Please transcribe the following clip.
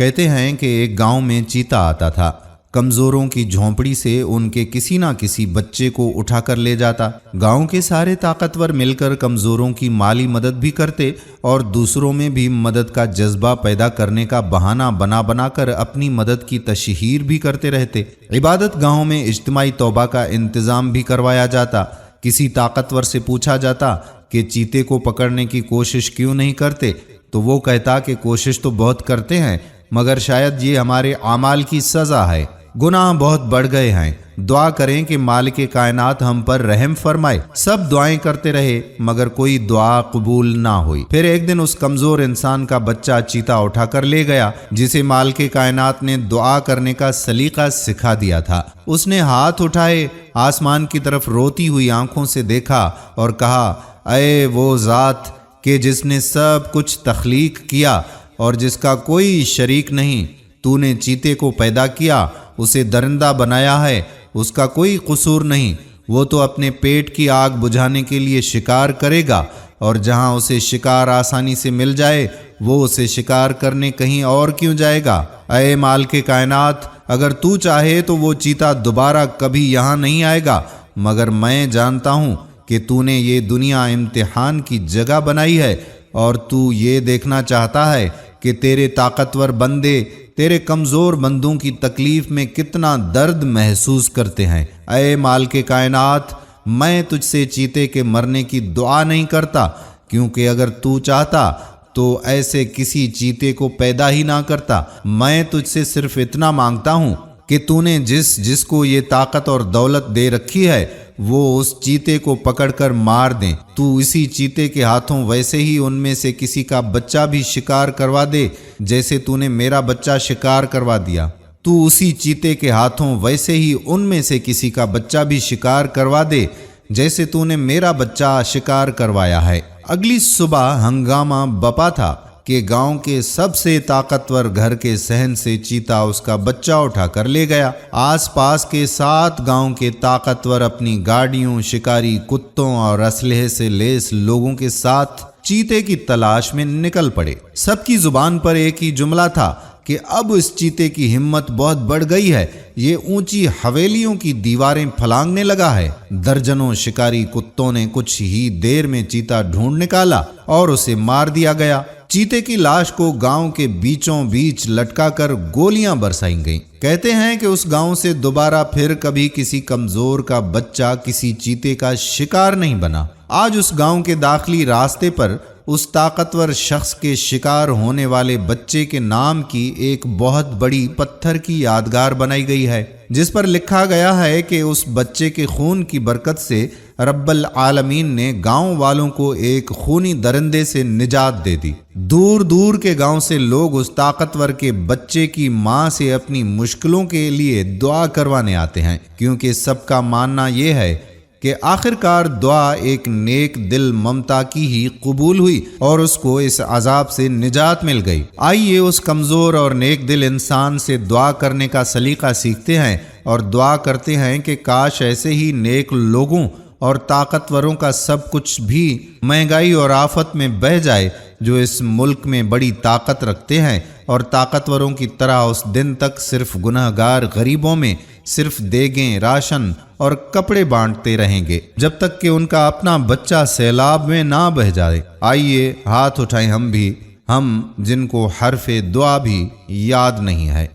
کہتے ہیں کہ ایک گاؤں میں چیتا آتا تھا۔ کمزوروں کی جھونپڑی سے ان کے کسی نہ کسی بچے کو اٹھا کر لے جاتا۔ گاؤں کے سارے طاقتور مل کر کمزوروں کی مالی مدد بھی کرتے اور دوسروں میں بھی مدد کا جذبہ پیدا کرنے کا بہانہ بنا بنا کر اپنی مدد کی تشہیر بھی کرتے رہتے۔ عبادت گاہوں میں اجتماعی توبہ کا انتظام بھی کروایا جاتا۔ کسی طاقتور سے پوچھا جاتا کہ چیتے کو پکڑنے کی کوشش کیوں نہیں کرتے، تو وہ کہتا کہ کوشش تو بہت کرتے ہیں، مگر شاید یہ ہمارے اعمال کی سزا ہے، گناہ بہت بڑھ گئے ہیں، دعا کریں کہ مالک کائنات ہم پر رحم فرمائے۔ سب دعائیں کرتے رہے مگر کوئی دعا قبول نہ ہوئی۔ پھر ایک دن اس کمزور انسان کا بچہ چیتا اٹھا کر لے گیا جسے مالک کائنات نے دعا کرنے کا سلیقہ سکھا دیا تھا۔ اس نے ہاتھ اٹھائے، آسمان کی طرف روتی ہوئی آنکھوں سے دیکھا اور کہا، اے وہ ذات کہ جس نے سب کچھ تخلیق کیا اور جس کا کوئی شریک نہیں، تو نے چیتے کو پیدا کیا، اسے درندہ بنایا ہے، اس کا کوئی قصور نہیں، وہ تو اپنے پیٹ کی آگ بجھانے کے لیے شکار کرے گا، اور جہاں اسے شکار آسانی سے مل جائے وہ اسے شکار کرنے کہیں اور کیوں جائے گا۔ اے مالک کائنات، اگر تو چاہے تو وہ چیتا دوبارہ کبھی یہاں نہیں آئے گا، مگر میں جانتا ہوں کہ تو نے یہ دنیا امتحان کی جگہ بنائی ہے اور تو یہ دیکھنا چاہتا ہے کہ تیرے طاقتور بندے تیرے کمزور بندوں کی تکلیف میں کتنا درد محسوس کرتے ہیں۔ اے مالک کائنات، میں تجھ سے چیتے کے مرنے کی دعا نہیں کرتا، کیونکہ اگر تو چاہتا تو ایسے کسی چیتے کو پیدا ہی نہ کرتا۔ میں تجھ سے صرف اتنا مانگتا ہوں کہ تو نے جس کو یہ طاقت اور دولت دے رکھی ہے وہ اس چیتے کو پکڑ کر مار دیں۔ تو اسی چیتے کے ہاتھوں ویسے ہی ان میں سے کسی کا بچہ بھی شکار کروا دے جیسے تو نے میرا بچہ شکار کروا دیا۔ تو اسی چیتے کے ہاتھوں ویسے ہی ان میں سے کسی کا بچہ بھی شکار کروا دے جیسے تو نے میرا بچہ شکار کروایا ہے۔ اگلی صبح ہنگامہ بپا تھا کہ گاؤں کے سب سے طاقتور گھر کے صحن سے چیتا اس کا بچہ اٹھا کر لے گیا۔ آس پاس کے 7 گاؤں کے طاقتور اپنی گاڑیوں، شکاری کتوں اور اسلحے سے لیس لوگوں کے ساتھ چیتے کی تلاش میں نکل پڑے۔ سب کی زبان پر ایک ہی جملہ تھا کہ اب اس چیتے کی ہمت بہت بڑھ گئی ہے، یہ اونچی حویلیوں کی دیواریں پھلانگنے لگا ہے۔ درجنوں شکاری کتوں نے کچھ ہی دیر میں چیتا ڈھونڈ نکالا اور اسے مار دیا گیا۔ چیتے کی لاش کو گاؤں کے بیچوں بیچ لٹکا کر گولیاں برسائی گئیں۔ کہتے ہیں کہ اس گاؤں سے دوبارہ پھر کبھی کسی کمزور کا بچہ کسی چیتے کا شکار نہیں بنا۔ آج اس گاؤں کے داخلی راستے پر اس طاقتور شخص کے شکار ہونے والے بچے کے نام کی ایک بہت بڑی پتھر کی یادگار بنائی گئی ہے، جس پر لکھا گیا ہے کہ اس بچے کے خون کی برکت سے رب العالمین نے گاؤں والوں کو ایک خونی درندے سے نجات دے دی۔ دور دور کے گاؤں سے لوگ اس طاقتور کے بچے کی ماں سے اپنی مشکلوں کے لیے دعا کروانے آتے ہیں، کیونکہ سب کا ماننا یہ ہے کہ آخرکار دعا ایک نیک دل ممتا کی ہی قبول ہوئی اور اس کو اس عذاب سے نجات مل گئی۔ آئیے اس کمزور اور نیک دل انسان سے دعا کرنے کا سلیقہ سیکھتے ہیں اور دعا کرتے ہیں کہ کاش ایسے ہی نیک لوگوں اور طاقتوروں کا سب کچھ بھی مہنگائی اور آفت میں بہہ جائے جو اس ملک میں بڑی طاقت رکھتے ہیں، اور طاقتوروں کی طرح اس دن تک صرف گنہگار غریبوں میں صرف دیگیں، راشن اور کپڑے بانٹتے رہیں گے جب تک کہ ان کا اپنا بچہ سیلاب میں نہ بہہ جائے۔ آئیے ہاتھ اٹھائیں ہم بھی، ہم جن کو حرف دعا بھی یاد نہیں ہے۔